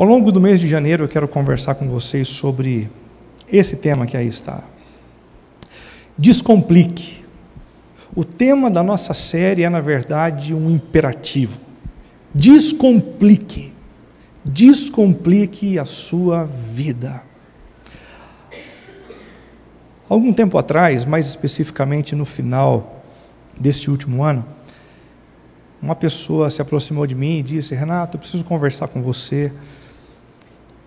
Ao longo do mês de janeiro eu quero conversar com vocês sobre esse tema que aí está. Descomplique. O tema da nossa série é, na verdade, um imperativo. Descomplique. Descomplique a sua vida. Algum tempo atrás, mais especificamente no final desse último ano, uma pessoa se aproximou de mim e disse: Renato, eu preciso conversar com você.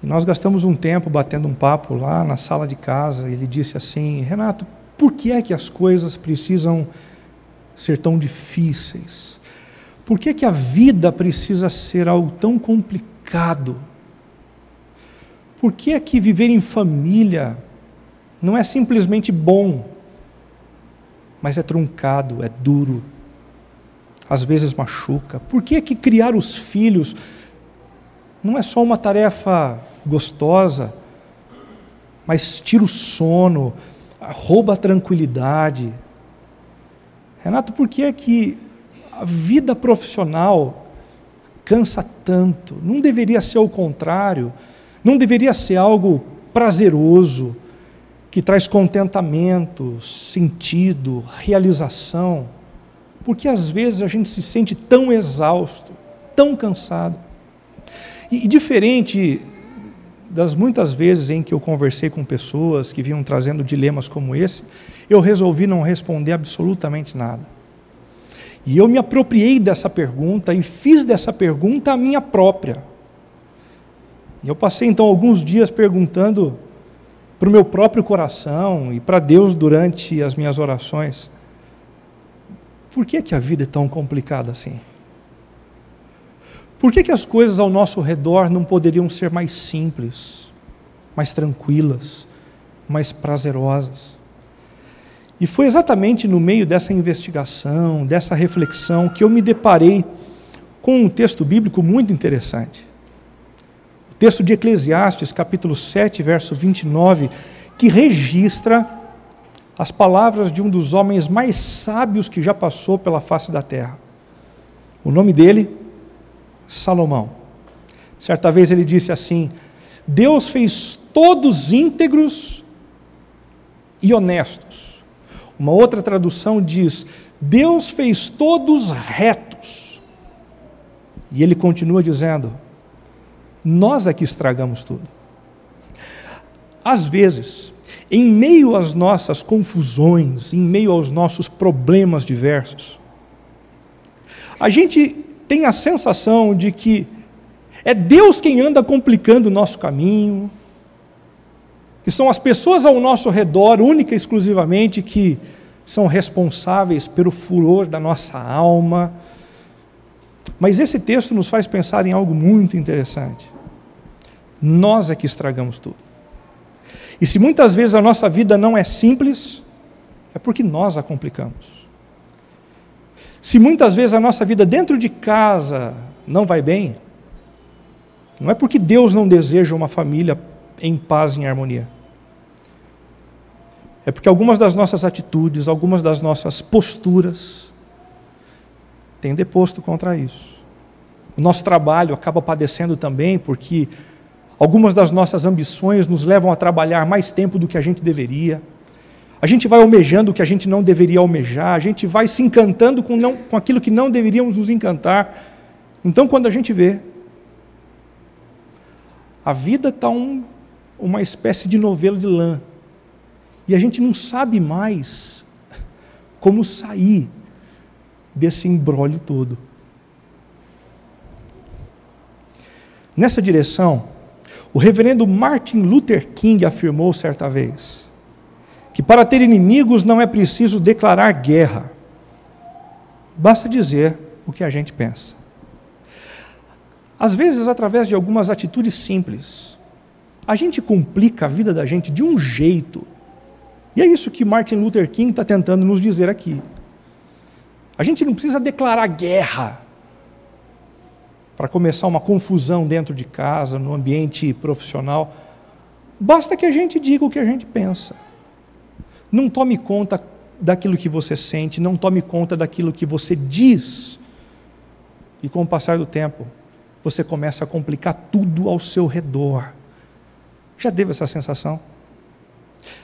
E nós gastamos um tempo batendo um papo lá na sala de casa. Ele disse assim: Renato, por que é que as coisas precisam ser tão difíceis? Por que é que a vida precisa ser algo tão complicado? Por que é que viver em família não é simplesmente bom, mas é truncado, é duro, às vezes machuca? Por que é que criar os filhos não é só uma tarefa gostosa, mas tira o sono, rouba a tranquilidade? Renato, por que é que a vida profissional cansa tanto? Não deveria ser o contrário? Não deveria ser algo prazeroso, que traz contentamento, sentido, realização? Porque às vezes a gente se sente tão exausto, tão cansado. E diferente das muitas vezes em que eu conversei com pessoas que vinham trazendo dilemas como esse, eu resolvi não responder absolutamente nada. E eu me apropriei dessa pergunta e fiz dessa pergunta a minha própria. E eu passei então alguns dias perguntando para o meu próprio coração e para Deus durante as minhas orações: por que a vida é tão complicada assim? Por que as coisas ao nosso redor não poderiam ser mais simples, mais tranquilas, mais prazerosas? E foi exatamente no meio dessa investigação, dessa reflexão, que eu me deparei com um texto bíblico muito interessante. O texto de Eclesiastes, capítulo 7, verso 29, que registra as palavras de um dos homens mais sábios que já passou pela face da terra. O nome dele, Salomão. Certa vez ele disse assim: Deus fez todos íntegros e honestos. Uma outra tradução diz: Deus fez todos retos. E ele continua dizendo: nós é que estragamos tudo. Às vezes, em meio às nossas confusões, em meio aos nossos problemas diversos, a gente tem a sensação de que é Deus quem anda complicando o nosso caminho, que são as pessoas ao nosso redor, única e exclusivamente, que são responsáveis pelo furor da nossa alma. Mas esse texto nos faz pensar em algo muito interessante. Nós é que estragamos tudo. E se muitas vezes a nossa vida não é simples, é porque nós a complicamos. Se muitas vezes a nossa vida dentro de casa não vai bem, não é porque Deus não deseja uma família em paz e em harmonia. É porque algumas das nossas atitudes, algumas das nossas posturas têm deposto contra isso. O nosso trabalho acaba padecendo também porque algumas das nossas ambições nos levam a trabalhar mais tempo do que a gente deveria. A gente vai almejando o que a gente não deveria almejar, a gente vai se encantando com aquilo que não deveríamos nos encantar. Então, quando a gente vê, a vida está uma espécie de novelo de lã, e a gente não sabe mais como sair desse imbróglio todo. Nessa direção, o reverendo Martin Luther King afirmou certa vez que para ter inimigos não é preciso declarar guerra, basta dizer o que a gente pensa. Às vezes, através de algumas atitudes simples, a gente complica a vida da gente de um jeito, e é isso que Martin Luther King está tentando nos dizer aqui. A gente não precisa declarar guerra para começar uma confusão dentro de casa, no ambiente profissional. Basta que a gente diga o que a gente pensa. Não tome conta daquilo que você sente, não tome conta daquilo que você diz. E com o passar do tempo, você começa a complicar tudo ao seu redor. Já teve essa sensação?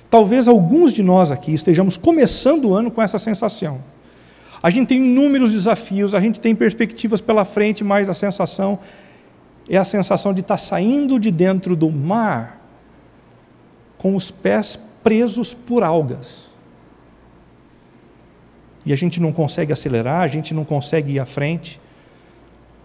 Talvez alguns de nós aqui estejamos começando o ano com essa sensação. A gente tem inúmeros desafios, a gente tem perspectivas pela frente, mas a sensação é a sensação de estar saindo de dentro do mar com os pés presos por algas. E a gente não consegue acelerar, a gente não consegue ir à frente.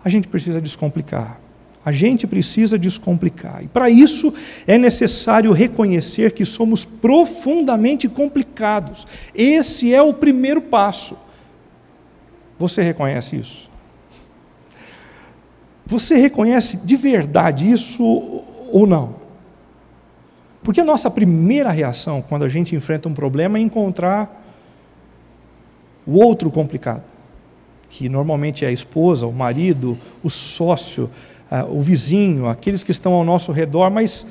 A gente precisa descomplicar. A gente precisa descomplicar. E para isso é necessário reconhecer que somos profundamente complicados. Esse é o primeiro passo. Você reconhece isso? Você reconhece de verdade isso ou não? Porque a nossa primeira reação quando a gente enfrenta um problema é encontrar o outro complicado, que normalmente é a esposa, o marido, o sócio, o vizinho, aqueles que estão ao nosso redor, mas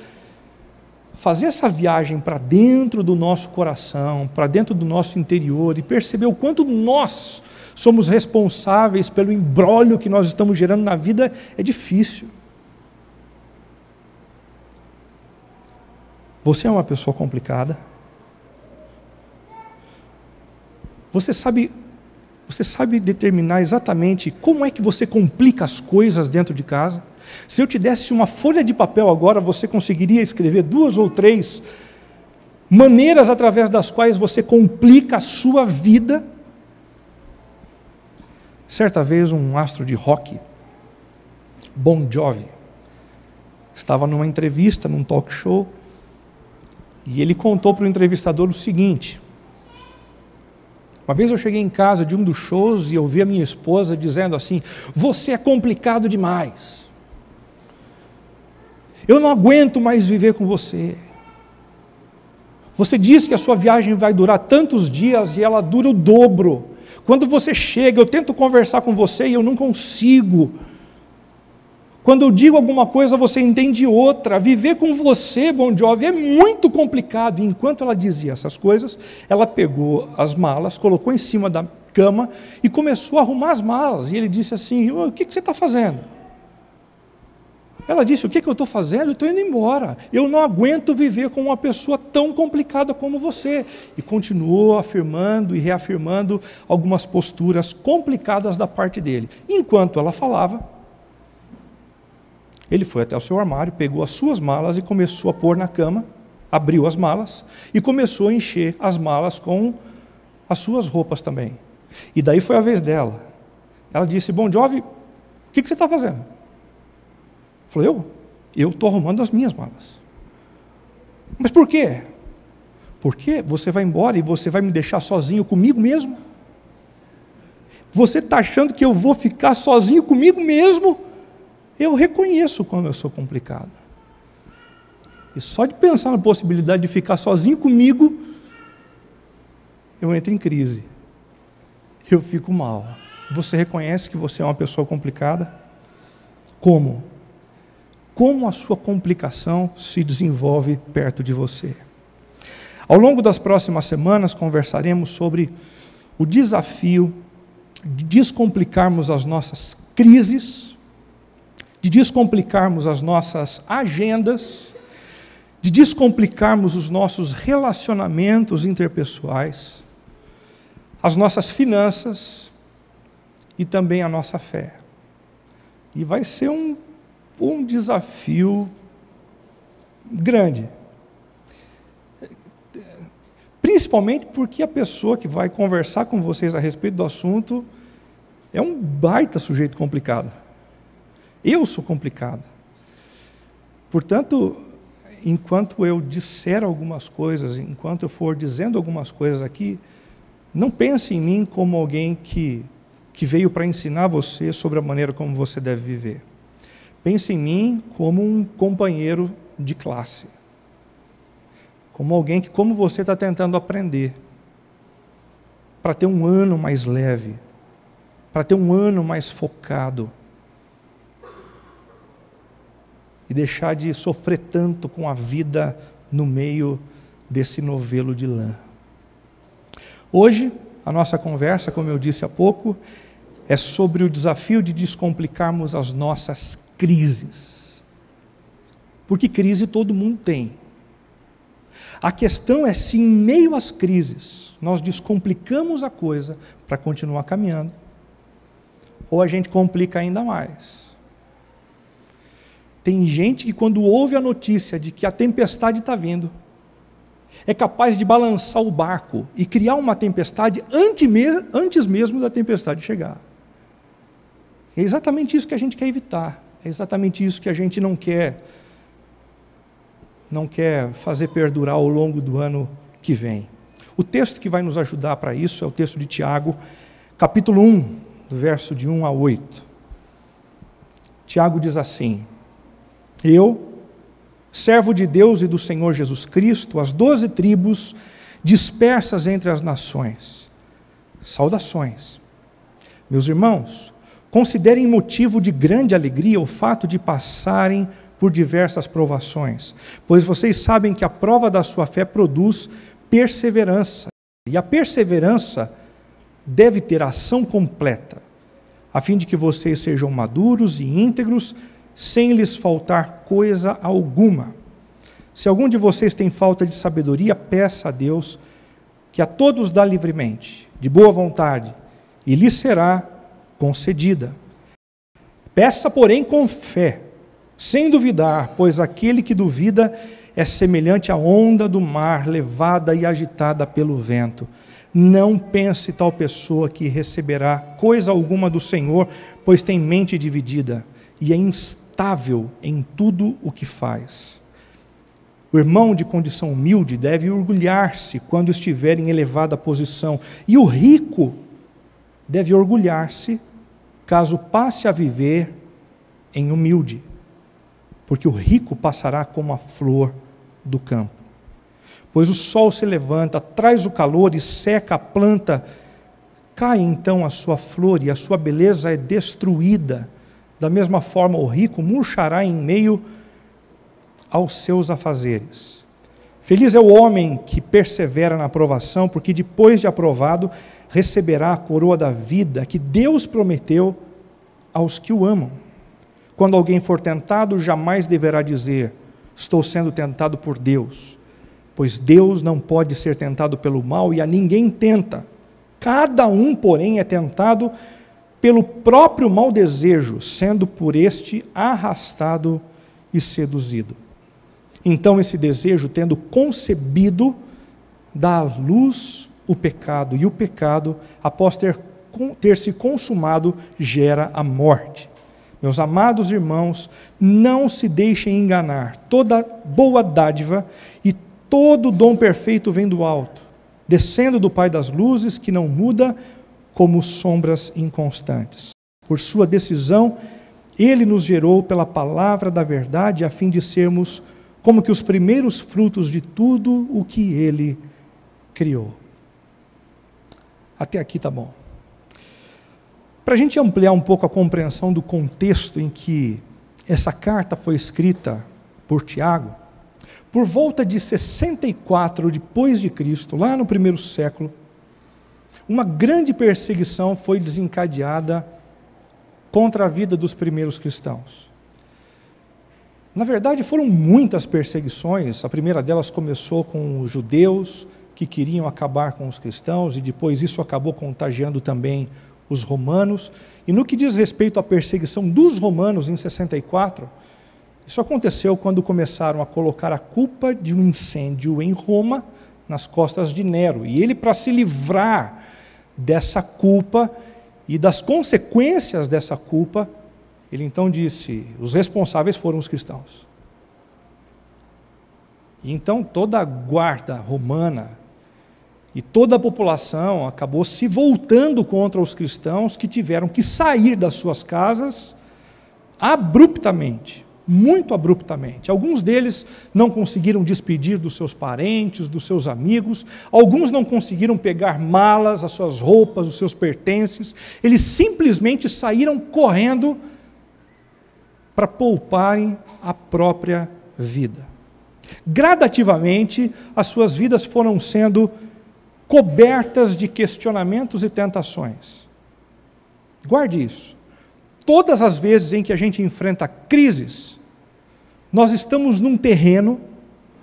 fazer essa viagem para dentro do nosso coração, para dentro do nosso interior e perceber o quanto nós somos responsáveis pelo imbróglio que nós estamos gerando na vida é difícil. Você é uma pessoa complicada. Você sabe determinar exatamente como é que você complica as coisas dentro de casa? Se eu te desse uma folha de papel agora, você conseguiria escrever 2 ou 3 maneiras através das quais você complica a sua vida? Certa vez um astro de rock, Bon Jovi, estava numa entrevista, num talk show, e ele contou para o entrevistador o seguinte: uma vez eu cheguei em casa de um dos shows e ouvi a minha esposa dizendo assim: você é complicado demais. Eu não aguento mais viver com você. Você diz que a sua viagem vai durar tantos dias e ela dura o dobro. Quando você chega, eu tento conversar com você e eu não consigo. Quando eu digo alguma coisa, você entende outra. Viver com você, Bon Jovi, é muito complicado. E enquanto ela dizia essas coisas, ela pegou as malas, colocou em cima da cama e começou a arrumar as malas. E ele disse assim: o que você está fazendo? Ela disse: o que eu estou fazendo? Eu estou indo embora. Eu não aguento viver com uma pessoa tão complicada como você. E continuou afirmando e reafirmando algumas posturas complicadas da parte dele. Enquanto ela falava, ele foi até o seu armário, pegou as suas malas e começou a pôr na cama, abriu as malas e começou a encher as malas com as suas roupas também. E daí foi a vez dela. Ela disse: Bon Jovi, o que você está fazendo? Falou: eu estou arrumando as minhas malas. Mas por quê? Porque você vai embora e você vai me deixar sozinho comigo mesmo? Você está achando que eu vou ficar sozinho comigo mesmo? Eu reconheço como eu sou complicado. E só de pensar na possibilidade de ficar sozinho comigo, eu entro em crise. Eu fico mal. Você reconhece que você é uma pessoa complicada? Como? Como a sua complicação se desenvolve perto de você? Ao longo das próximas semanas, conversaremos sobre o desafio de descomplicarmos as nossas crises, de descomplicarmos as nossas agendas, de descomplicarmos os nossos relacionamentos interpessoais, as nossas finanças e também a nossa fé. E vai ser um desafio grande. Principalmente porque a pessoa que vai conversar com vocês a respeito do assunto é um baita sujeito complicado. Eu sou complicado. Portanto, enquanto eu disser algumas coisas, enquanto eu for dizendo algumas coisas aqui, não pense em mim como alguém que veio para ensinar você sobre a maneira como você deve viver. Pense em mim como um companheiro de classe. Como alguém que, como você, está tentando aprender. Para ter um ano mais leve. Para ter um ano mais focado. E deixar de sofrer tanto com a vida no meio desse novelo de lã. Hoje, a nossa conversa, como eu disse há pouco, é sobre o desafio de descomplicarmos as nossas crises. Porque crise todo mundo tem. A questão é se em meio às crises nós descomplicamos a coisa para continuar caminhando, ou a gente complica ainda mais. Tem gente que quando ouve a notícia de que a tempestade está vindo, é capaz de balançar o barco e criar uma tempestade antes mesmo da tempestade chegar. É exatamente isso que a gente quer evitar. É exatamente isso que a gente não quer fazer perdurar ao longo do ano que vem. O texto que vai nos ajudar para isso é o texto de Tiago, capítulo 1, do verso de 1 a 8. Tiago diz assim: Eu, servo de Deus e do Senhor Jesus Cristo, as 12 tribos dispersas entre as nações, saudações. Meus irmãos, considerem motivo de grande alegria o fato de passarem por diversas provações, pois vocês sabem que a prova da sua fé produz perseverança, e a perseverança deve ter ação completa, a fim de que vocês sejam maduros e íntegros, sem lhes faltar coisa alguma. Se algum de vocês tem falta de sabedoria, peça a Deus, que a todos dá livremente, de boa vontade, e lhe será concedida. Peça, porém, com fé, sem duvidar, pois aquele que duvida é semelhante à onda do mar, levada e agitada pelo vento. Não pense tal pessoa que receberá coisa alguma do Senhor, pois tem mente dividida, e é instável em tudo o que faz. O irmão de condição humilde deve orgulhar-se quando estiver em elevada posição, e o rico deve orgulhar-se caso passe a viver em humilde, porque o rico passará como a flor do campo. Pois o sol se levanta, traz o calor e seca a planta, cai então a sua flor e a sua beleza é destruída. Da mesma forma o rico murchará em meio aos seus afazeres. Feliz é o homem que persevera na aprovação, porque depois de aprovado, receberá a coroa da vida que Deus prometeu aos que o amam. Quando alguém for tentado, jamais deverá dizer: estou sendo tentado por Deus, pois Deus não pode ser tentado pelo mal e a ninguém tenta. Cada um, porém, é tentado pelo próprio mau desejo, sendo por este arrastado e seduzido. Então esse desejo, tendo concebido, dá à luz o pecado, e o pecado, após ter se consumado, gera a morte. Meus amados irmãos, não se deixem enganar. Toda boa dádiva e todo dom perfeito vem do alto, descendo do Pai das luzes, que não muda como sombras inconstantes. Por sua decisão, Ele nos gerou pela palavra da verdade, a fim de sermos como que os primeiros frutos de tudo o que Ele criou. Até aqui tá bom. Para a gente ampliar um pouco a compreensão do contexto em que essa carta foi escrita por Tiago, por volta de 64 depois de Cristo, lá no primeiro século, uma grande perseguição foi desencadeada contra a vida dos primeiros cristãos. Na verdade, foram muitas perseguições. A primeira delas começou com os judeus, que queriam acabar com os cristãos, e depois isso acabou contagiando também os romanos. E no que diz respeito à perseguição dos romanos em 64, isso aconteceu quando começaram a colocar a culpa de um incêndio em Roma nas costas de Nero. E ele, para se livrar dessa culpa e das consequências dessa culpa, ele então disse: os responsáveis foram os cristãos. E então toda a guarda romana e toda a população acabou se voltando contra os cristãos, que tiveram que sair das suas casas abruptamente, muito abruptamente. Alguns deles não conseguiram despedir dos seus parentes, dos seus amigos, alguns não conseguiram pegar malas, as suas roupas, os seus pertences, eles simplesmente saíram correndo para pouparem a própria vida. Gradativamente, as suas vidas foram sendo cobertas de questionamentos e tentações. Guarde isso. Todas as vezes em que a gente enfrenta crises, nós estamos num terreno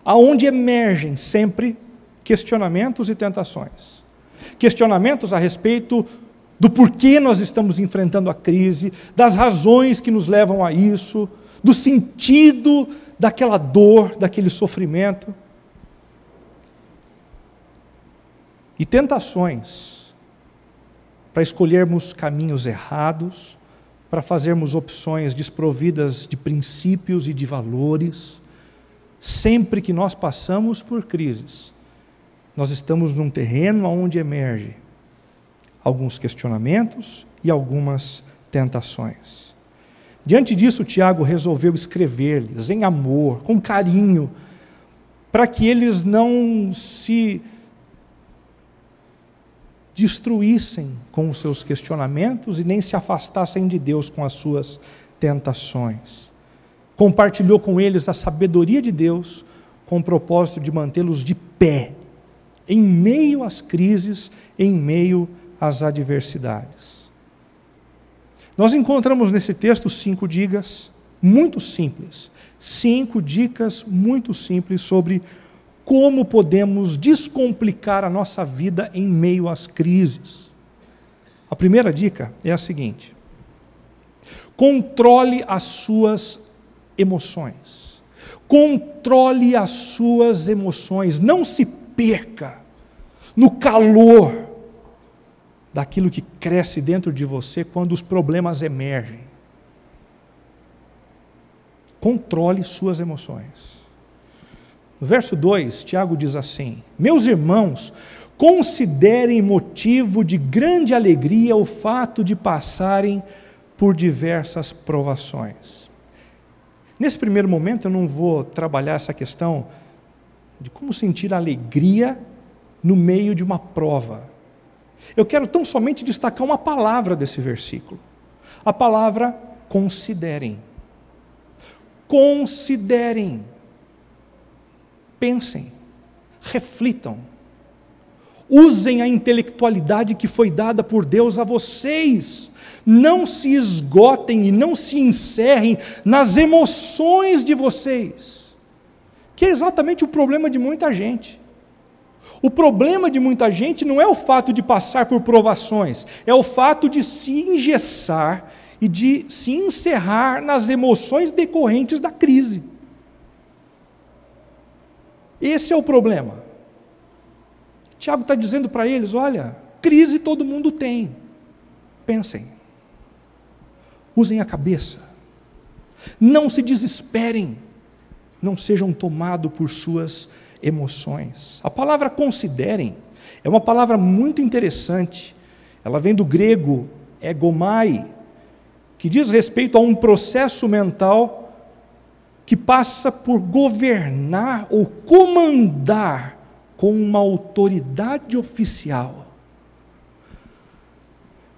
aonde emergem sempre questionamentos e tentações. Questionamentos a respeito do porquê nós estamos enfrentando a crise, das razões que nos levam a isso, do sentido daquela dor, daquele sofrimento. E tentações para escolhermos caminhos errados, para fazermos opções desprovidas de princípios e de valores. Sempre que nós passamos por crises, nós estamos num terreno onde emerge alguns questionamentos e algumas tentações. Diante disso, Tiago resolveu escrever-lhes em amor, com carinho, para que eles não se destruíssem com os seus questionamentos e nem se afastassem de Deus com as suas tentações. Compartilhou com eles a sabedoria de Deus com o propósito de mantê-los de pé, em meio às crises, em meio às adversidades. Nós encontramos nesse texto 5 dicas muito simples, 5 dicas muito simples sobre como podemos descomplicar a nossa vida em meio às crises. A primeira dica é a seguinte: controle as suas emoções. Controle as suas emoções. Não se perca no calor daquilo que cresce dentro de você quando os problemas emergem. Controle suas emoções. No verso 2, Tiago diz assim: meus irmãos, considerem motivo de grande alegria o fato de passarem por diversas provações. Nesse primeiro momento eu não vou trabalhar essa questão de como sentir alegria no meio de uma prova. Eu quero tão somente destacar uma palavra desse versículo. A palavra considerem. Considerem. Pensem, reflitam, usem a intelectualidade que foi dada por Deus a vocês, não se esgotem e não se encerrem nas emoções de vocês, que é exatamente o problema de muita gente. O problema de muita gente não é o fato de passar por provações, é o fato de se engessar e de se encerrar nas emoções decorrentes da crise. Esse é o problema. Tiago está dizendo para eles: olha, crise todo mundo tem. Pensem. Usem a cabeça. Não se desesperem. Não sejam tomados por suas emoções. A palavra considerem é uma palavra muito interessante. Ela vem do grego egomai, que diz respeito a um processo mental que passa por governar ou comandar com uma autoridade oficial.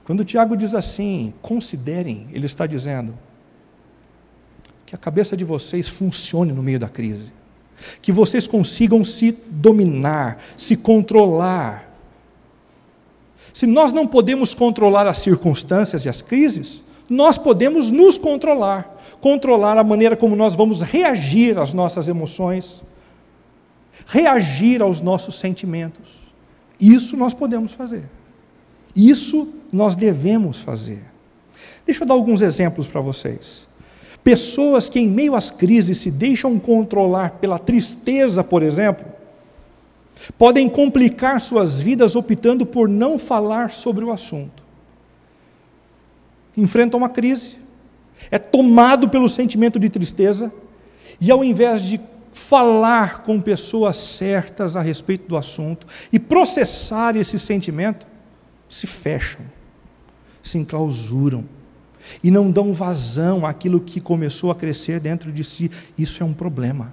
Quando Tiago diz assim, considerem, ele está dizendo que a cabeça de vocês funcione no meio da crise, que vocês consigam se dominar, se controlar. Se nós não podemos controlar as circunstâncias e as crises, nós podemos nos controlar, controlar a maneira como nós vamos reagir às nossas emoções, reagir aos nossos sentimentos. Isso nós podemos fazer. Isso nós devemos fazer. Deixa eu dar alguns exemplos para vocês. Pessoas que em meio às crises se deixam controlar pela tristeza, por exemplo, podem complicar suas vidas optando por não falar sobre o assunto. Enfrentam uma crise, é tomado pelo sentimento de tristeza, e ao invés de falar com pessoas certas a respeito do assunto e processar esse sentimento, se fecham, se enclausuram e não dão vazão àquilo que começou a crescer dentro de si. Isso é um problema.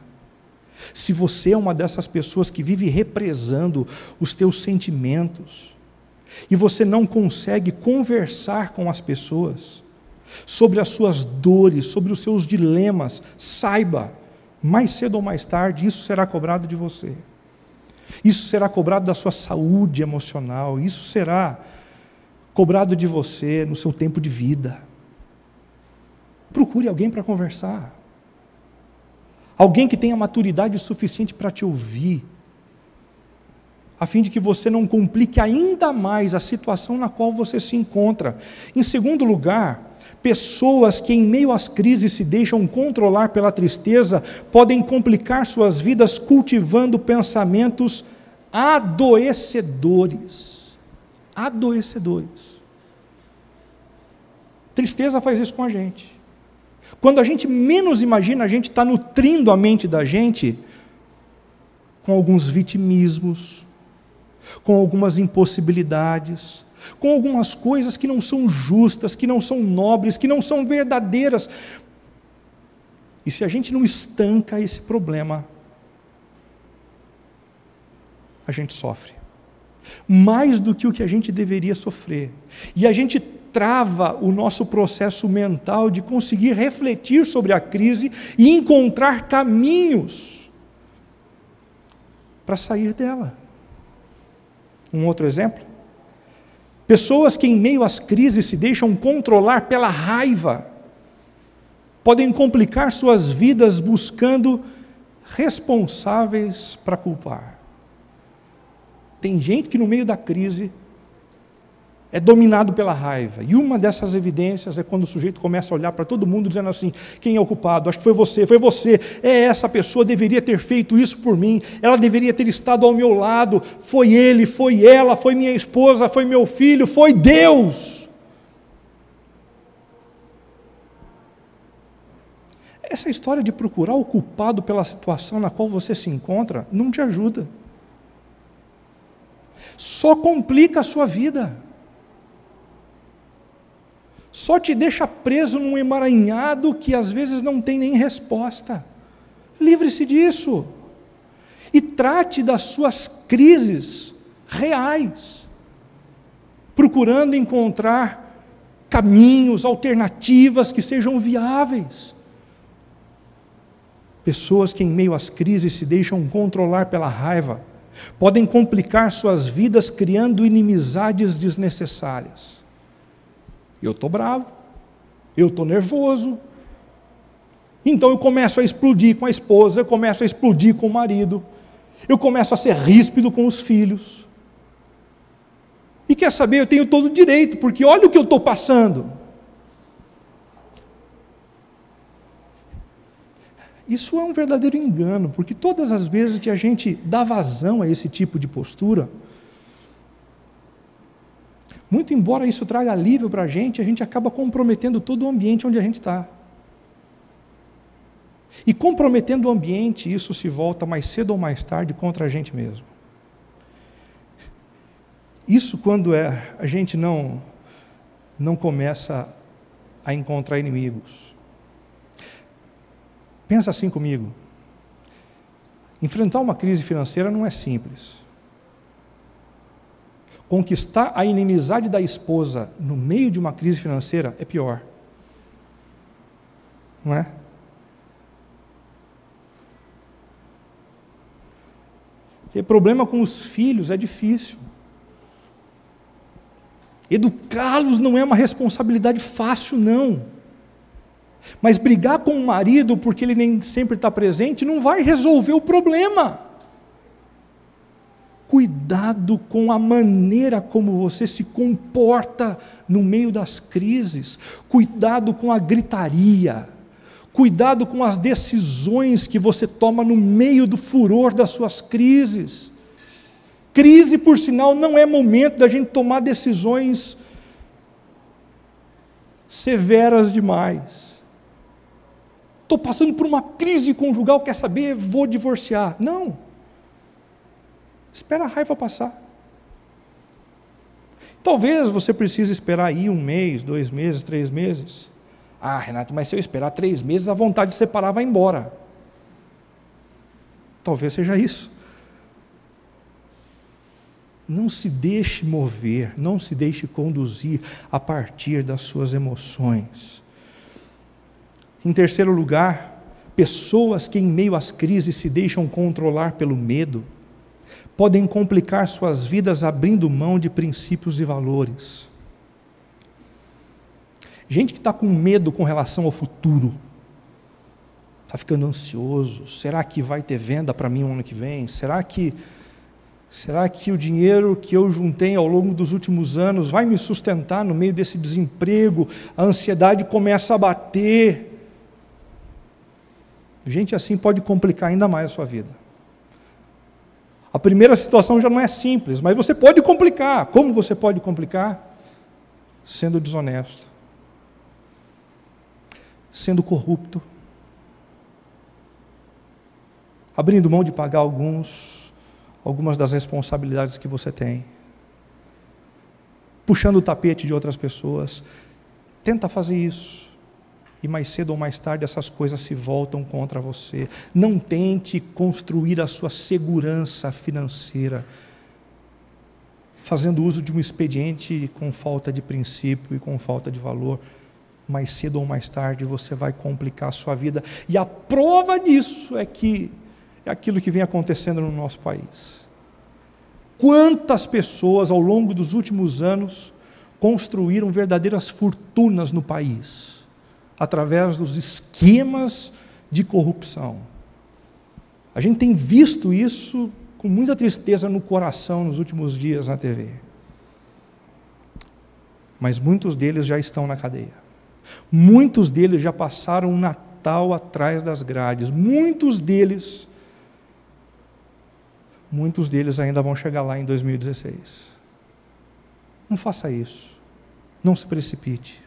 Se você é uma dessas pessoas que vive represando os teus sentimentos, e você não consegue conversar com as pessoas sobre as suas dores, sobre os seus dilemas, saiba, mais cedo ou mais tarde, isso será cobrado de você. Isso será cobrado da sua saúde emocional, isso será cobrado de você no seu tempo de vida. Procure alguém para conversar. Alguém que tenha maturidade suficiente para te ouvir, a fim de que você não complique ainda mais a situação na qual você se encontra. Em segundo lugar, pessoas que em meio às crises se deixam controlar pela tristeza podem complicar suas vidas cultivando pensamentos adoecedores. Adoecedores. Tristeza faz isso com a gente. Quando a gente menos imagina, a gente está nutrindo a mente da gente com alguns vitimismos, com algumas impossibilidades, com algumas coisas que não são justas, que não são nobres, que não são verdadeiras. E se a gente não estanca esse problema, a gente sofre. Mais do que o que a gente deveria sofrer. E a gente trava o nosso processo mental de conseguir refletir sobre a crise e encontrar caminhos para sair dela. Um outro exemplo? Pessoas que em meio às crises se deixam controlar pela raiva podem complicar suas vidas buscando responsáveis para culpar. Tem gente que no meio da crise é dominado pela raiva. E uma dessas evidências é quando o sujeito começa a olhar para todo mundo dizendo assim: quem é o culpado? Acho que foi você. Essa pessoa deveria ter feito isso por mim. Ela deveria ter estado ao meu lado. Foi ele, foi ela, foi minha esposa, foi meu filho, foi Deus. Essa história de procurar o culpado pela situação na qual você se encontra não te ajuda. Só complica a sua vida. Só te deixa preso num emaranhado que às vezes não tem nem resposta. Livre-se disso. E trate das suas crises reais, procurando encontrar caminhos, alternativas que sejam viáveis. Pessoas que em meio às crises se deixam controlar pela raiva podem complicar suas vidas criando inimizades desnecessárias. Eu estou bravo, eu estou nervoso, então eu começo a explodir com a esposa, eu começo a explodir com o marido, eu começo a ser ríspido com os filhos. E quer saber, eu tenho todo o direito, porque olha o que eu estou passando. Isso é um verdadeiro engano, porque todas as vezes que a gente dá vazão a esse tipo de postura, muito embora isso traga alívio para a gente acaba comprometendo todo o ambiente onde a gente está. E comprometendo o ambiente, isso se volta mais cedo ou mais tarde contra a gente mesmo. Isso quando a gente não começa a encontrar inimigos. Pensa assim comigo. Enfrentar uma crise financeira não é simples. Conquistar a inimizade da esposa no meio de uma crise financeira é pior. Não é? Ter problema com os filhos é difícil. Educá-los não é uma responsabilidade fácil, não. Mas brigar com o marido porque ele nem sempre está presente não vai resolver o problema. Cuidado com a maneira como você se comporta no meio das crises. Cuidado com a gritaria. Cuidado com as decisões que você toma no meio do furor das suas crises. Crise, por sinal, não é momento da gente tomar decisões severas demais. Estou passando por uma crise conjugal, quer saber? Vou divorciar. Não. Espera a raiva passar. Talvez você precise esperar aí 1 mês, 2 meses, 3 meses. Ah, Renato, mas se eu esperar 3 meses, a vontade de separar vai embora. Talvez seja isso. Não se deixe mover, não se deixe conduzir a partir das suas emoções. Em terceiro lugar, pessoas que em meio às crises se deixam controlar pelo medo, podem complicar suas vidas abrindo mão de princípios e valores. Gente que está com medo com relação ao futuro. Está ficando ansioso. Será que vai ter venda para mim no ano que vem? Será que o dinheiro que eu juntei ao longo dos últimos anos vai me sustentar no meio desse desemprego? A ansiedade começa a bater. Gente assim pode complicar ainda mais a sua vida. A primeira situação já não é simples, mas você pode complicar. Como você pode complicar? Sendo desonesto, sendo corrupto, abrindo mão de pagar algumas das responsabilidades que você tem, puxando o tapete de outras pessoas. Tenta fazer isso, e mais cedo ou mais tarde essas coisas se voltam contra você. Não tente construir a sua segurança financeira fazendo uso de um expediente com falta de princípio e com falta de valor. Mais cedo ou mais tarde você vai complicar a sua vida, e a prova disso é aquilo que vem acontecendo no nosso país. Quantas pessoas ao longo dos últimos anos construíram verdadeiras fortunas no país através dos esquemas de corrupção? A gente tem visto isso com muita tristeza no coração nos últimos dias na TV. Mas muitos deles já estão na cadeia. Muitos deles já passaram um Natal atrás das grades. Muitos deles ainda vão chegar lá em 2016. Não faça isso. Não se precipite.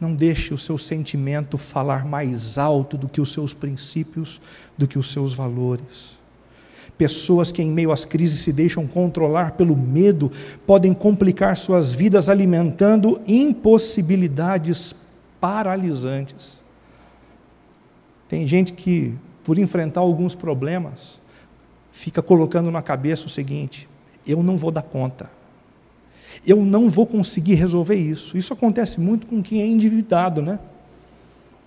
Não deixe o seu sentimento falar mais alto do que os seus princípios, do que os seus valores. Pessoas que em meio às crises se deixam controlar pelo medo podem complicar suas vidas alimentando impossibilidades paralisantes. Tem gente que, por enfrentar alguns problemas, fica colocando na cabeça o seguinte: eu não vou dar conta, eu não vou conseguir resolver isso. Isso acontece muito com quem é endividado, né?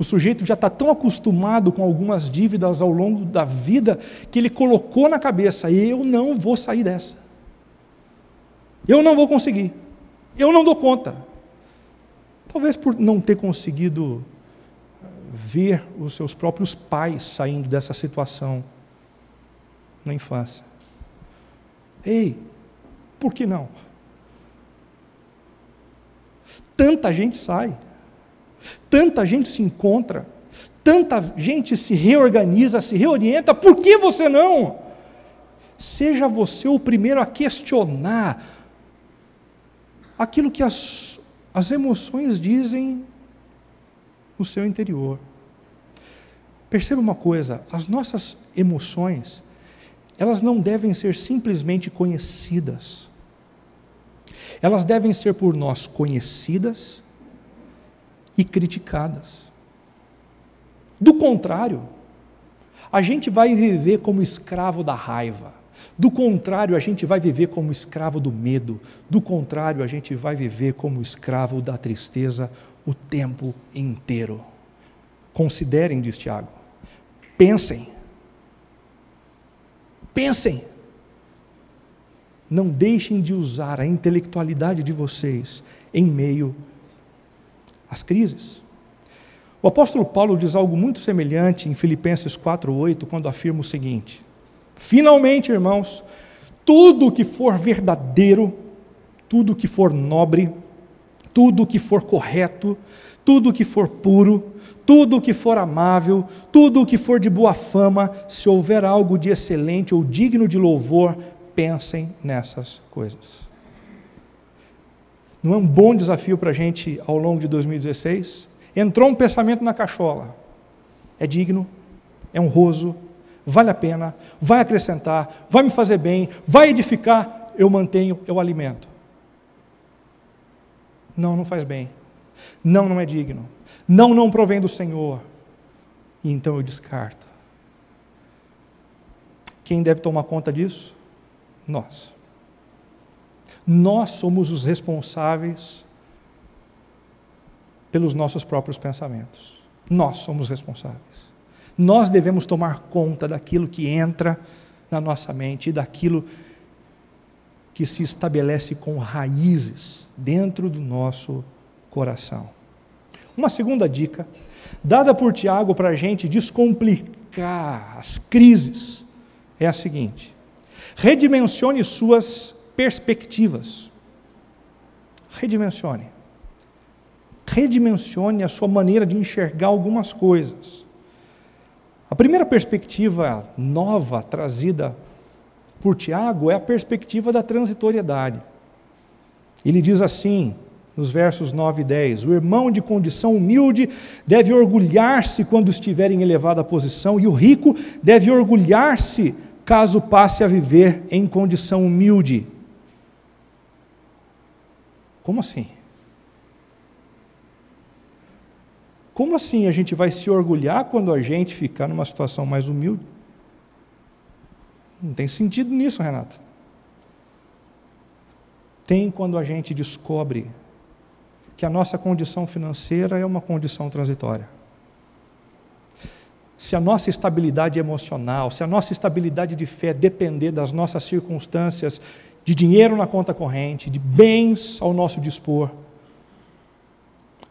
O sujeito já está tão acostumado com algumas dívidas ao longo da vida, que ele colocou na cabeça: eu não vou sair dessa, eu não vou conseguir, eu não dou conta. Talvez por não ter conseguido ver os seus próprios pais saindo dessa situação na infância. Ei, por que não? Tanta gente sai, tanta gente se encontra, tanta gente se reorganiza, se reorienta. Por que você não? Seja você o primeiro a questionar aquilo que as emoções dizem no seu interior. Perceba uma coisa: as nossas emoções, elas não devem ser simplesmente conhecidas. Elas devem ser por nós conhecidas e criticadas. Do contrário, a gente vai viver como escravo da raiva. Do contrário, a gente vai viver como escravo do medo. Do contrário, a gente vai viver como escravo da tristeza o tempo inteiro. Considerem, diz Tiago. Pensem. Não deixem de usar a intelectualidade de vocês em meio às crises. O apóstolo Paulo diz algo muito semelhante em Filipenses 4:8, quando afirma o seguinte: finalmente, irmãos, tudo que for verdadeiro, tudo que for nobre, tudo que for correto, tudo que for puro, tudo que for amável, tudo que for de boa fama, se houver algo de excelente ou digno de louvor, pensem nessas coisas. Não é um bom desafio para a gente ao longo de 2016? Entrou um pensamento na cachola: é digno, é honroso, vale a pena, vai acrescentar, vai me fazer bem, vai edificar, eu mantenho, eu alimento. Não faz bem. Não é digno. Não provém do Senhor. E então eu descarto. Quem deve tomar conta disso? Nós. Nós somos os responsáveis pelos nossos próprios pensamentos. Nós somos responsáveis. Nós devemos tomar conta daquilo que entra na nossa mente e daquilo que se estabelece com raízes dentro do nosso coração. Uma segunda dica, dada por Tiago para a gente descomplicar as crises, é a seguinte: redimensione suas perspectivas. Redimensione a sua maneira de enxergar algumas coisas. A primeira perspectiva nova trazida por Tiago é a perspectiva da transitoriedade. Ele diz assim, nos versos 9 e 10, o irmão de condição humilde deve orgulhar-se quando estiver em elevada posição, e o rico deve orgulhar-se caso passe a viver em condição humilde. Como assim? Como assim a gente vai se orgulhar quando a gente ficar numa situação mais humilde? Não tem sentido nisso, Renato. Tem quando a gente descobre que a nossa condição financeira é uma condição transitória. Se a nossa estabilidade emocional, se a nossa estabilidade de fé depender das nossas circunstâncias, de dinheiro na conta corrente, de bens ao nosso dispor,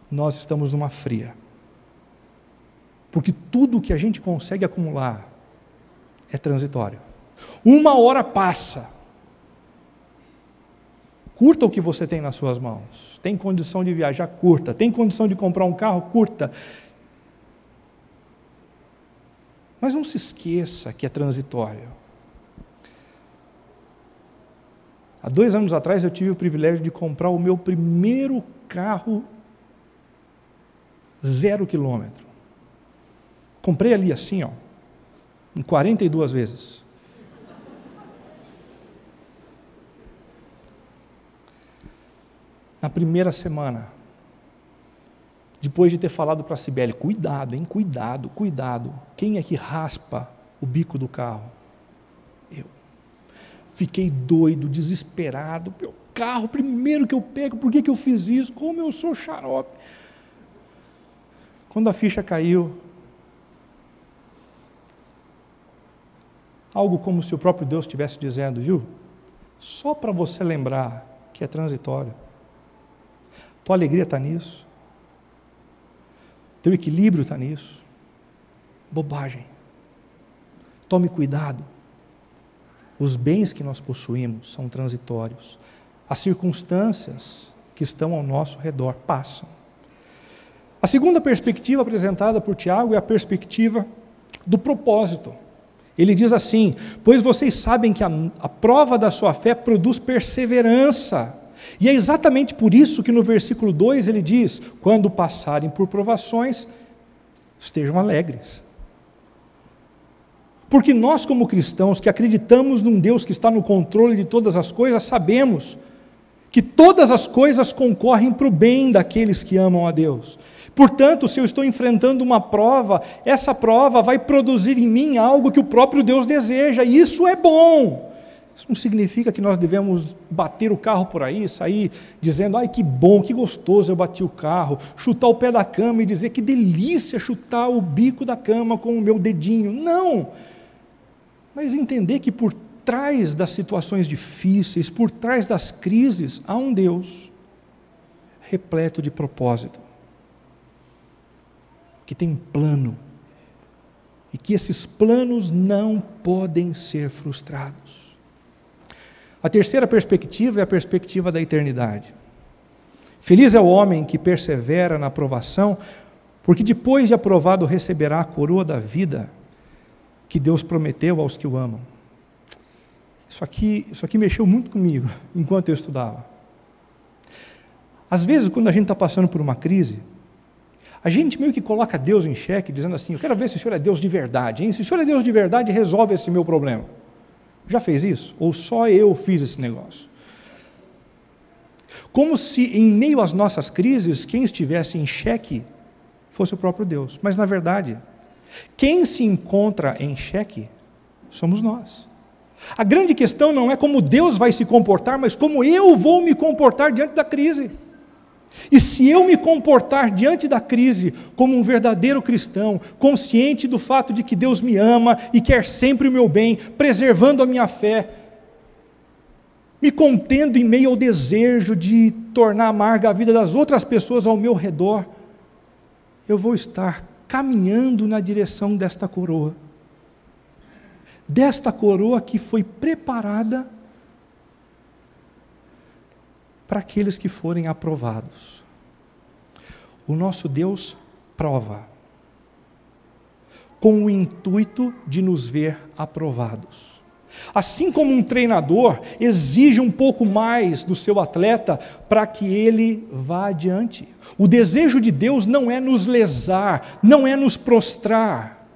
nós estamos numa fria. Porque tudo que a gente consegue acumular é transitório. Uma hora passa. Curta o que você tem nas suas mãos. Tem condição de viajar? Curta. Tem condição de comprar um carro? Curta. Mas não se esqueça que é transitório. Há 2 anos atrás eu tive o privilégio de comprar o meu primeiro carro 0 quilômetro. Comprei ali assim, em 42 vezes. Na primeira semana, depois de ter falado para a Cibele, cuidado, hein, cuidado, cuidado. Quem é que raspa o bico do carro? Eu. Fiquei doido, desesperado. Meu carro, primeiro que eu pego, por que eu fiz isso? Como eu sou xarope. Quando a ficha caiu, algo como se o próprio Deus estivesse dizendo, viu? Só para você lembrar que é transitório. Tua alegria está nisso. Teu equilíbrio está nisso. Bobagem. Tome cuidado. Os bens que nós possuímos são transitórios. As circunstâncias que estão ao nosso redor passam. A segunda perspectiva apresentada por Tiago é a perspectiva do propósito. Ele diz assim, pois vocês sabem que a prova da sua fé produz perseverança. E é exatamente por isso que no versículo 2 ele diz, quando passarem por provações, estejam alegres. Porque nós como cristãos que acreditamos num Deus que está no controle de todas as coisas, sabemos que todas as coisas concorrem para o bem daqueles que amam a Deus. Portanto, se eu estou enfrentando uma prova, essa prova vai produzir em mim algo que o próprio Deus deseja, e isso é bom. Isso não significa que nós devemos bater o carro por aí, sair dizendo, ai que bom, que gostoso eu bati o carro, chutar o pé da cama e dizer que delícia chutar o bico da cama com o meu dedinho. Não! Mas entender que por trás das situações difíceis, por trás das crises, há um Deus repleto de propósito, que tem um plano, e que esses planos não podem ser frustrados. A terceira perspectiva é a perspectiva da eternidade. Feliz é o homem que persevera na aprovação, porque depois de aprovado receberá a coroa da vida que Deus prometeu aos que o amam. Isso aqui mexeu muito comigo enquanto eu estudava. Às vezes, quando a gente está passando por uma crise, a gente meio que coloca Deus em xeque, dizendo assim, eu quero ver se o Senhor é Deus de verdade, hein? Se o Senhor é Deus de verdade, resolve esse meu problema. Já fez isso? Ou só eu fiz esse negócio? Como se em meio às nossas crises, quem estivesse em xeque fosse o próprio Deus. Mas na verdade, quem se encontra em xeque somos nós. A grande questão não é como Deus vai se comportar, mas como eu vou me comportar diante da crise. E se eu me comportar diante da crise como um verdadeiro cristão, consciente do fato de que Deus me ama e quer sempre o meu bem, preservando a minha fé, me contendo em meio ao desejo de tornar amarga a vida das outras pessoas ao meu redor, eu vou estar caminhando na direção desta coroa que foi preparada para aqueles que forem aprovados. O nosso Deus prova, com o intuito de nos ver aprovados. Assim como um treinador exige um pouco mais do seu atleta para que ele vá adiante. O desejo de Deus não é nos lesar, não é nos prostrar,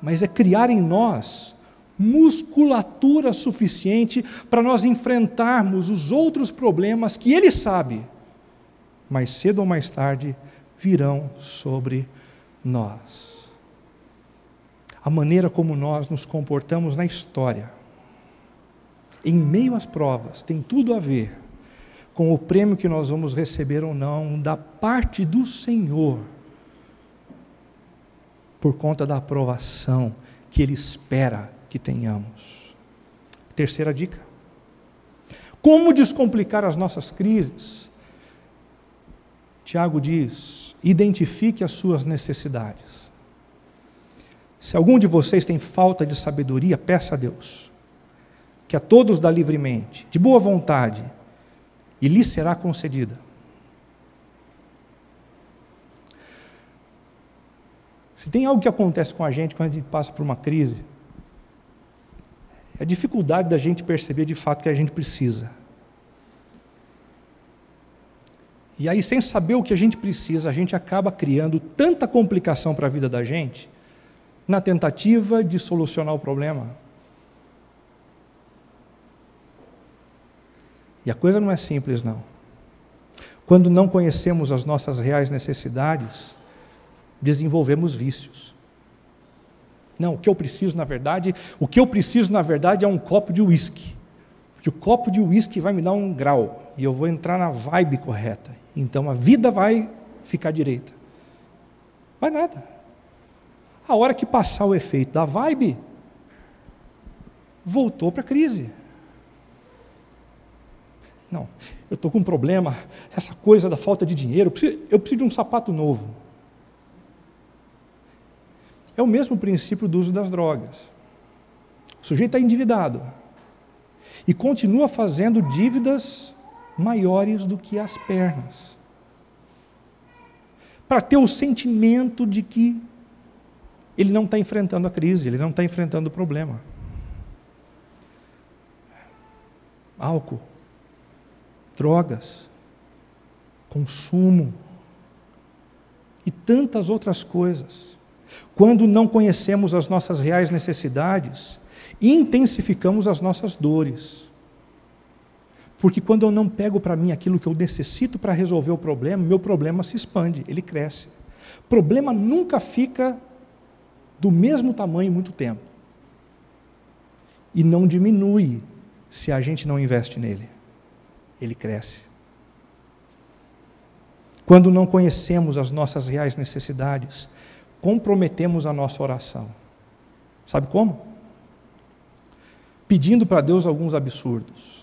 mas é criar em nós musculatura suficiente para nós enfrentarmos os outros problemas que Ele sabe, mais cedo ou mais tarde, virão sobre nós. A maneira como nós nos comportamos na história, em meio às provas, tem tudo a ver com o prêmio que nós vamos receber ou não da parte do Senhor, por conta da aprovação que Ele espera que tenhamos. Terceira dica: como descomplicar as nossas crises? Tiago diz: identifique as suas necessidades. Se algum de vocês tem falta de sabedoria, peça a Deus, que a todos dá livremente, de boa vontade, e lhe será concedida. Se tem algo que acontece com a gente quando a gente passa por uma crise, é a dificuldade da gente perceber de fato que a gente precisa. E aí, sem saber o que a gente precisa, a gente acaba criando tanta complicação para a vida da gente, na tentativa de solucionar o problema. E a coisa não é simples, não. Quando não conhecemos as nossas reais necessidades, desenvolvemos vícios. Não, o que eu preciso na verdade é um copo de uísque. Porque o copo de uísque vai me dar um grau, e eu vou entrar na vibe correta. Então a vida vai ficar direita. Vai nada. A hora que passar o efeito da vibe, voltou para a crise. Não, eu estou com um problema, essa coisa da falta de dinheiro, eu preciso de um sapato novo. É o mesmo princípio do uso das drogas. O sujeito está endividado e continua fazendo dívidas maiores do que as pernas, para ter o sentimento de que ele não está enfrentando a crise, ele não está enfrentando o problema. Álcool, drogas, consumo e tantas outras coisas. Quando não conhecemos as nossas reais necessidades, intensificamos as nossas dores. Porque quando eu não pego para mim aquilo que eu necessito para resolver o problema, meu problema se expande, ele cresce. O problema nunca fica do mesmo tamanho muito tempo. E não diminui se a gente não investe nele. Ele cresce. Quando não conhecemos as nossas reais necessidades, comprometemos a nossa oração. Sabe como? Pedindo para Deus alguns absurdos.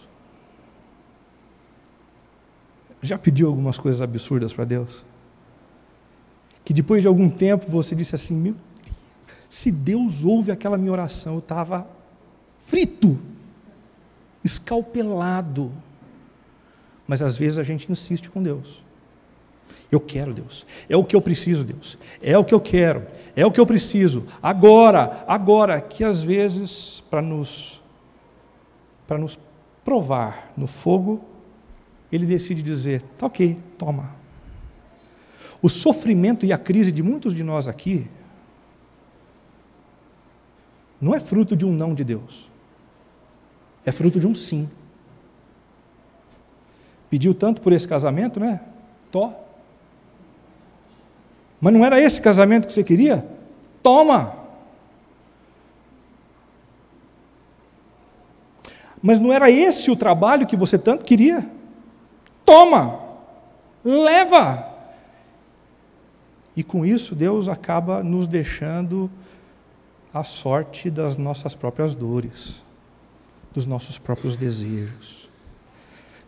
Já pediu algumas coisas absurdas para Deus? Que depois de algum tempo você disse assim: meu Deus, se Deus ouve aquela minha oração, eu estava frito, escalpelado. Mas às vezes a gente insiste com Deus. Eu quero, Deus. É o que eu preciso, Deus. É o que eu quero. É o que eu preciso. Agora, que às vezes, para nos provar no fogo, Ele decide dizer: tá ok, toma. O sofrimento e a crise de muitos de nós aqui não é fruto de um não de Deus. É fruto de um sim. Pediu tanto por esse casamento, né? Mas não era esse casamento que você queria? Toma! Mas não era esse o trabalho que você tanto queria? Toma! Leva! E com isso Deus acaba nos deixando à sorte das nossas próprias dores, dos nossos próprios desejos.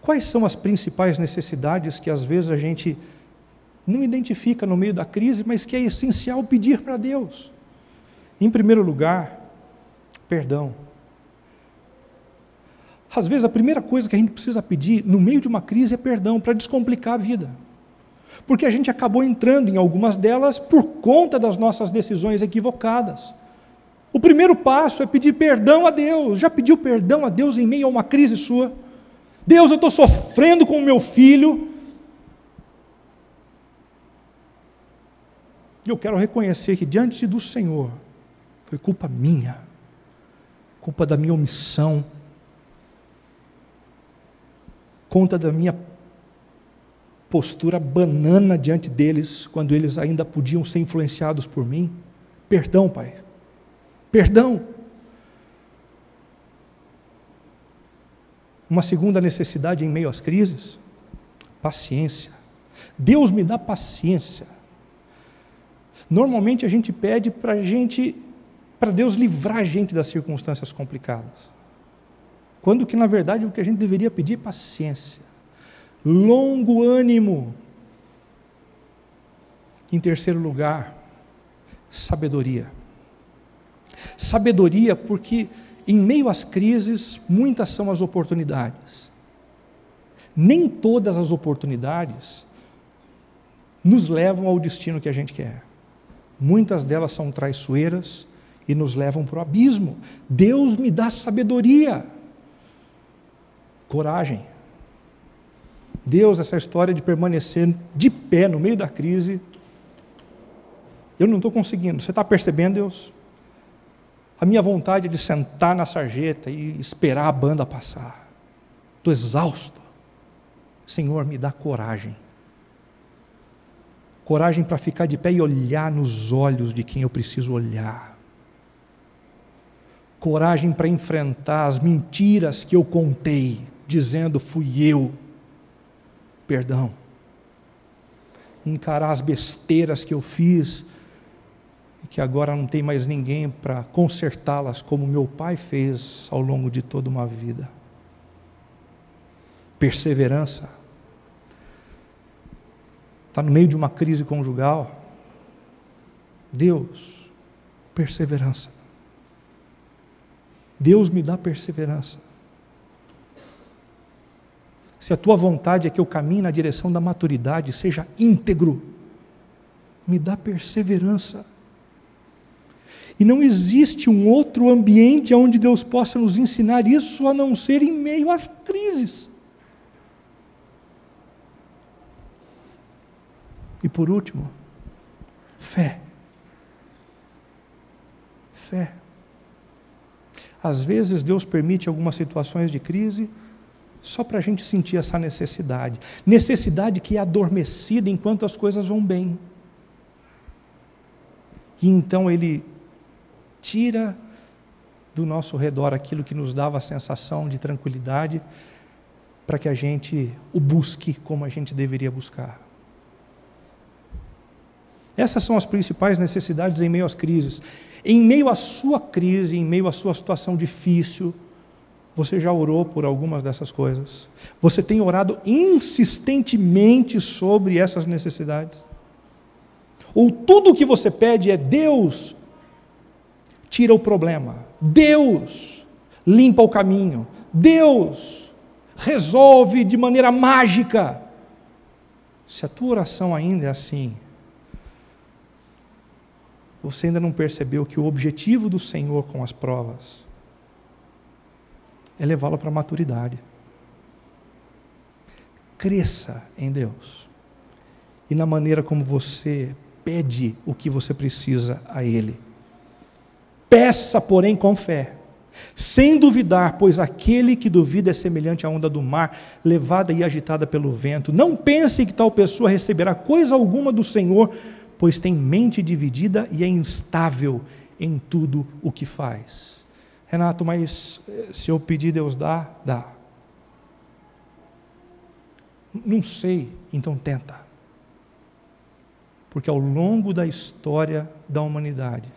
Quais são as principais necessidades que às vezes a gente não identifica no meio da crise, mas que é essencial pedir para Deus? Em primeiro lugar, perdão. Às vezes a primeira coisa que a gente precisa pedir no meio de uma crise é perdão, para descomplicar a vida. Porque a gente acabou entrando em algumas delas por conta das nossas decisões equivocadas. O primeiro passo é pedir perdão a Deus. Já pediu perdão a Deus em meio a uma crise sua? Deus, eu estou sofrendo com o meu filho. E eu quero reconhecer que diante do Senhor, foi culpa minha, culpa da minha omissão, conta da minha postura banana diante deles, quando eles ainda podiam ser influenciados por mim. Perdão, Pai, perdão. Uma segunda necessidade em meio às crises, paciência. Deus me dá paciência. Normalmente a gente pede para Deus livrar a gente das circunstâncias complicadas, quando que na verdade o que a gente deveria pedir é paciência, longo ânimo. Em terceiro lugar, sabedoria. Sabedoria, porque em meio às crises, muitas são as oportunidades. Nem todas as oportunidades nos levam ao destino que a gente quer. Muitas delas são traiçoeiras e nos levam para o abismo. Deus me dá sabedoria, coragem. Deus, essa história de permanecer de pé no meio da crise, eu não estou conseguindo. Você está percebendo, Deus? A minha vontade é de sentar na sarjeta e esperar a banda passar. Estou exausto. Senhor, me dá coragem. Coragem para ficar de pé e olhar nos olhos de quem eu preciso olhar. Coragem para enfrentar as mentiras que eu contei, dizendo fui eu. Perdão. Encarar as besteiras que eu fiz, e que agora não tem mais ninguém para consertá-las, como meu pai fez ao longo de toda uma vida. Perseverança. Está no meio de uma crise conjugal. Deus, perseverança. Deus me dá perseverança. Se a tua vontade é que eu caminhe na direção da maturidade, seja íntegro, me dá perseverança. E não existe um outro ambiente onde Deus possa nos ensinar isso, a não ser em meio às crises. E por último, fé. Fé. Às vezes Deus permite algumas situações de crise só para a gente sentir essa necessidade. Necessidade que é adormecida enquanto as coisas vão bem. E então Ele tira do nosso redor aquilo que nos dava a sensação de tranquilidade, para que a gente o busque como a gente deveria buscar. Essas são as principais necessidades em meio às crises. Em meio à sua crise, em meio à sua situação difícil, você já orou por algumas dessas coisas? Você tem orado insistentemente sobre essas necessidades? Ou tudo o que você pede é Deus, tira o problema, Deus limpa o caminho, Deus resolve de maneira mágica? Se a tua oração ainda é assim, você ainda não percebeu que o objetivo do Senhor com as provas é levá-lo para a maturidade. Cresça em Deus e na maneira como você pede o que você precisa a Ele. Peça, porém, com fé, sem duvidar, pois aquele que duvida é semelhante à onda do mar, levada e agitada pelo vento. Não pense que tal pessoa receberá coisa alguma do Senhor, pois tem mente dividida e é instável em tudo o que faz. Renato, mas se eu pedir, Deus dá? Dá. Não sei, então tenta. Porque ao longo da história da humanidade,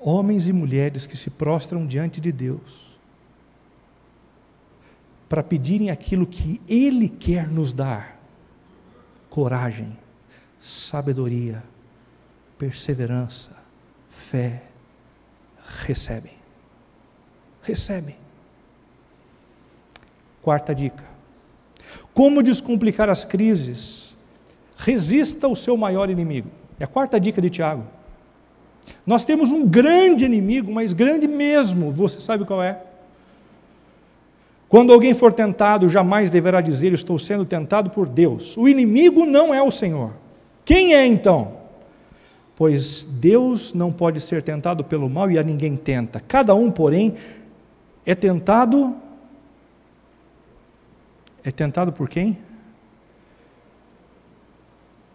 homens e mulheres que se prostram diante de Deus para pedirem aquilo que Ele quer nos dar: coragem, sabedoria, perseverança, fé. Recebem. Recebem. Quarta dica: como descomplicar as crises? Resista ao seu maior inimigo. É a quarta dica de Tiago. Nós temos um grande inimigo, mas grande mesmo. Você sabe qual é? Quando alguém for tentado, jamais deverá dizer: estou sendo tentado por Deus. O inimigo não é o Senhor. Quem é então? Pois Deus não pode ser tentado pelo mal e a ninguém tenta. Cada um, porém, é tentado por quem?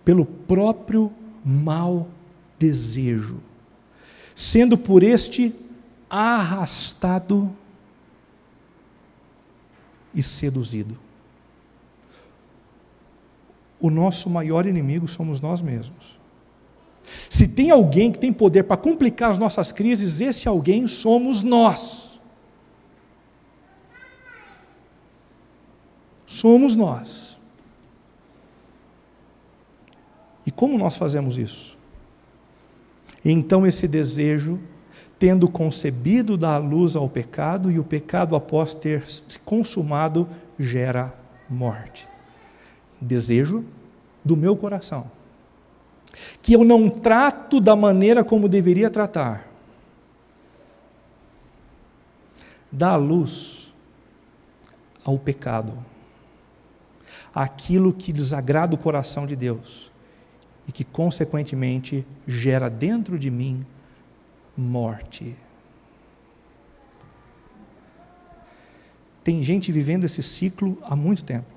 Pelo próprio mau desejo, sendo por este arrastado e seduzido. O nosso maior inimigo somos nós mesmos. Se tem alguém que tem poder para complicar as nossas crises, esse alguém somos nós. Somos nós. E como nós fazemos isso? Então esse desejo, tendo concebido, dá luz ao pecado, e o pecado, após ter se consumado, gera morte. Desejo do meu coração, que eu não trato da maneira como deveria tratar, dá luz ao pecado, aquilo que desagrada o coração de Deus, e que consequentemente gera dentro de mim morte. Tem gente vivendo esse ciclo há muito tempo.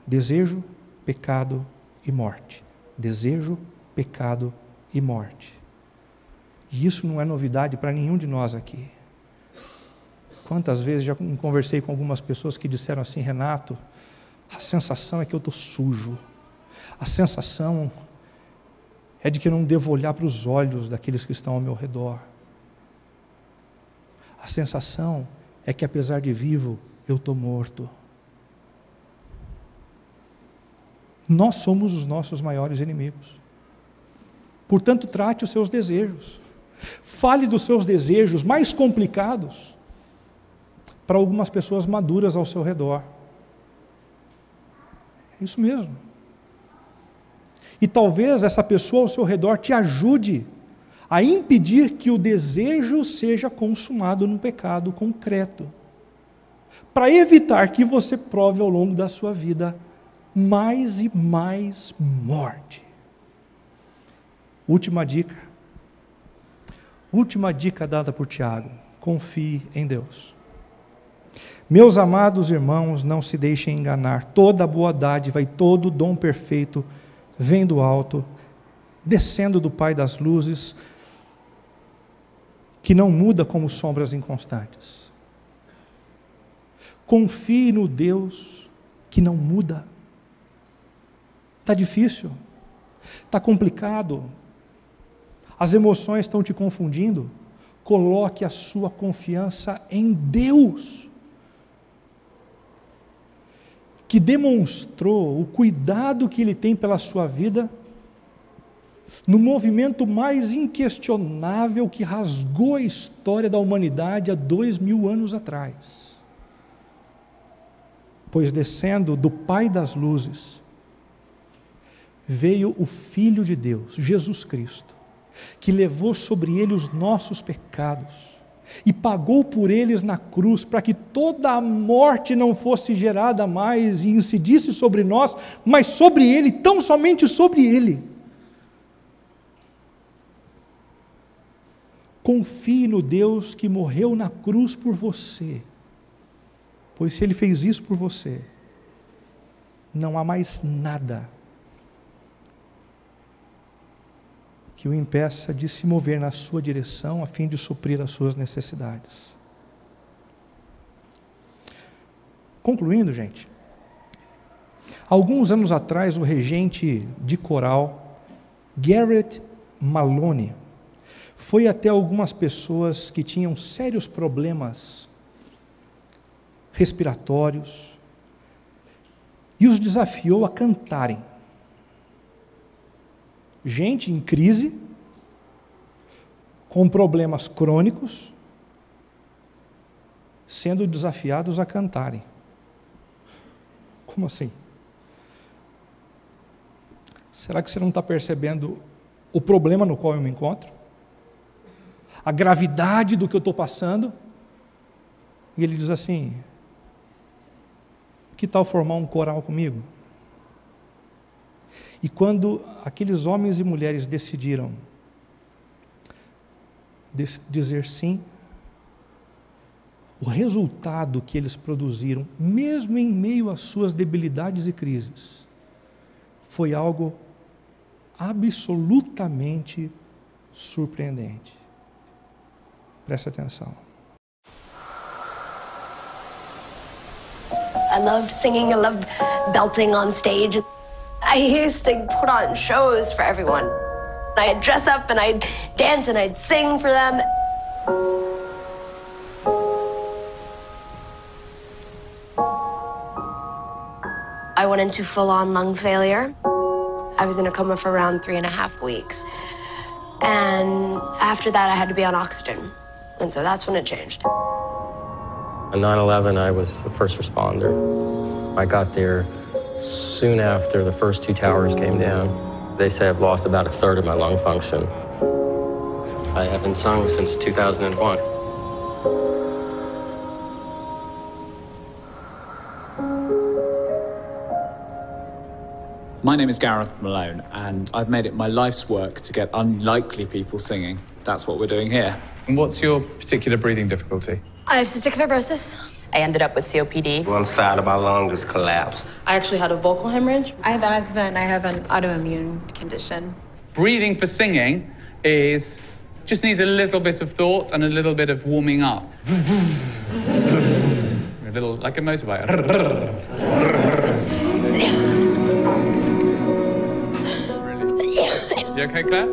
Desejo, pecado e morte. Desejo, pecado e morte. E isso não é novidade para nenhum de nós aqui. Quantas vezes já conversei com algumas pessoas que disseram assim: Renato, a sensação é que eu estou sujo. A sensação é de que eu não devo olhar para os olhos daqueles que estão ao meu redor. A sensação é que, apesar de vivo, eu estou morto. Nós somos os nossos maiores inimigos. Portanto, trate os seus desejos. Fale dos seus desejos mais complicados para algumas pessoas maduras ao seu redor. É isso mesmo. E talvez essa pessoa ao seu redor te ajude a impedir que o desejo seja consumado num pecado concreto, para evitar que você prove ao longo da sua vida mais e mais morte. Última dica dada por Tiago: confie em Deus. Meus amados irmãos, não se deixem enganar. Toda boa dádiva e todo dom perfeito vem do alto, descendo do Pai das luzes, que não muda como sombras inconstantes. Confie no Deus que não muda. Está difícil, está complicado, as emoções estão te confundindo. Coloque a sua confiança em Deus, que demonstrou o cuidado que Ele tem pela sua vida, no movimento mais inquestionável que rasgou a história da humanidade há 2000 anos atrás. Pois descendo do Pai das luzes, veio o Filho de Deus, Jesus Cristo, que levou sobre Ele os nossos pecados, e pagou por eles na cruz, para que toda a morte não fosse gerada mais e incidisse sobre nós, mas sobre Ele, tão somente sobre Ele. Confie no Deus que morreu na cruz por você, pois se Ele fez isso por você, não há mais nada que o impeça de se mover na sua direção a fim de suprir as suas necessidades. Concluindo, gente, alguns anos atrás o regente de coral, Garrett Maloney, foi até algumas pessoas que tinham sérios problemas respiratórios, e os desafiou a cantarem. Gente em crise, com problemas crônicos, sendo desafiados a cantarem. Como assim? Será que você não está percebendo o problema no qual eu me encontro? A gravidade do que eu estou passando? E ele diz assim: que tal formar um coral comigo? E quando aqueles homens e mulheres decidiram dizer sim, o resultado que eles produziram, mesmo em meio às suas debilidades e crises, foi algo absolutamente surpreendente. Preste atenção. I loved singing, I loved belting on stage. I used to put on shows for everyone. I'd dress up and I'd dance and I'd sing for them. I went into full-on lung failure. I was in a coma for around 3.5 weeks. And after that, I had to be on oxygen. And so that's when it changed. On 9/11, I was a first responder. I got there soon after the first 2 towers came down. They say I've lost about 1/3 of my lung function. I haven't sung since 2001. My name is Gareth Malone, and I've made it my life's work to get unlikely people singing. That's what we're doing here. And what's your particular breathing difficulty? I have cystic fibrosis. I ended up with COPD. One side of my lung is collapsed. I actually had a vocal hemorrhage. I have asthma and I have an autoimmune condition. Breathing for singing just needs a little bit of thought and a little bit of warming up. A little, like a motorbike. You okay, Claire?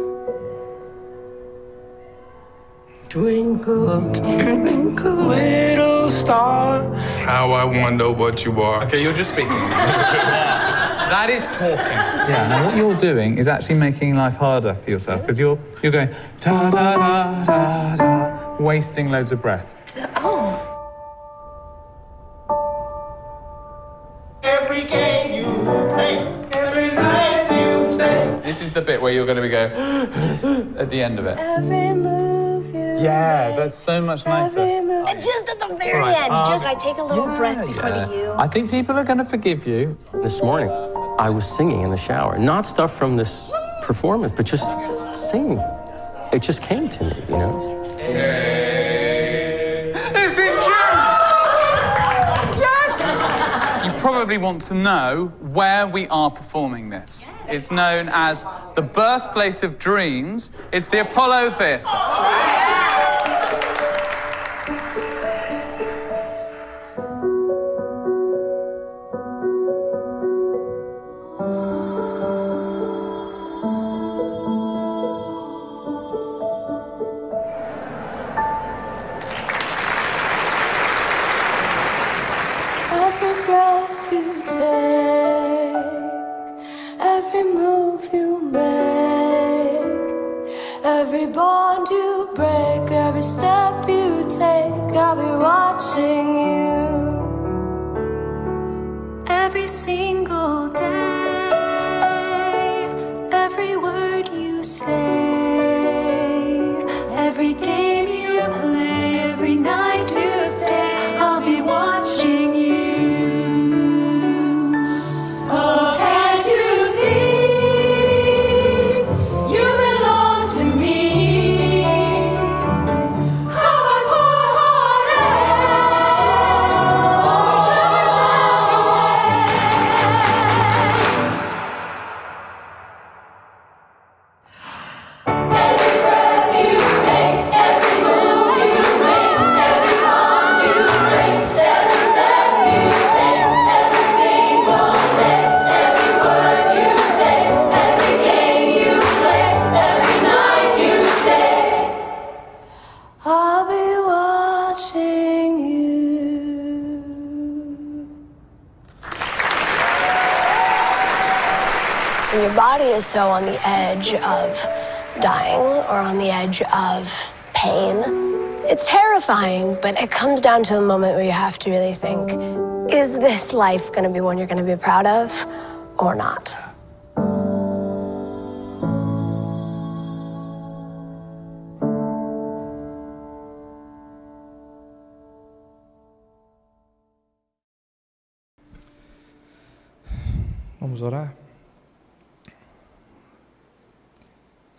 Twinkle, twinkle, little star. How I wonder what you are. Okay, you're just speaking. That is talking. Yeah, now what you're doing is actually making life harder for yourself, because you're going da da da da da, wasting loads of breath. Oh. Every game you play, every night you say. This is the bit where you're going to be going at the end of it. Every move you Yeah, that's so much nicer. And just at the very end, I take a little breath before the you. I think people are going to forgive you. This morning, I was singing in the shower. Not stuff from this performance, but just singing. It just came to me, you know? It's in June! Yes! You probably want to know where we are performing this. It's known as the birthplace of dreams. It's the Apollo Theatre. Every breath you take, every move you make, every bond you break, every step you take, I'll be watching you. Every single day, every word you say, every game you play, every night you stay, I'll be watching you. Oh, can't you see? You belong to me. How I pour heart every breath you take, every body is so on the edge of dying or on the edge of pain, it's terrifying, but it comes down to a moment where you have to really think, is this life going to be one you're going to be proud of or not? Vamos orar?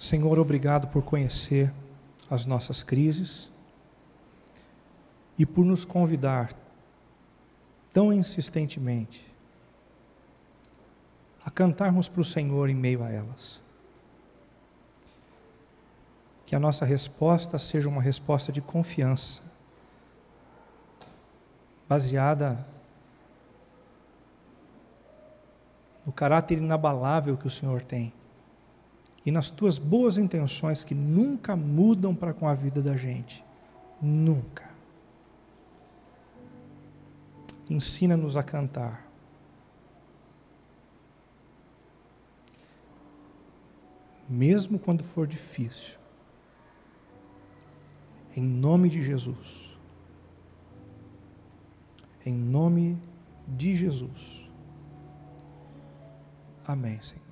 Senhor, obrigado por conhecer as nossas crises e por nos convidar tão insistentemente a cantarmos para o Senhor em meio a elas. Que a nossa resposta seja uma resposta de confiança, baseada no caráter inabalável que o Senhor tem e nas tuas boas intenções que nunca mudam para com a vida da gente. Nunca. Ensina-nos a cantar. Mesmo quando for difícil. Em nome de Jesus. Em nome de Jesus. Amém, Senhor.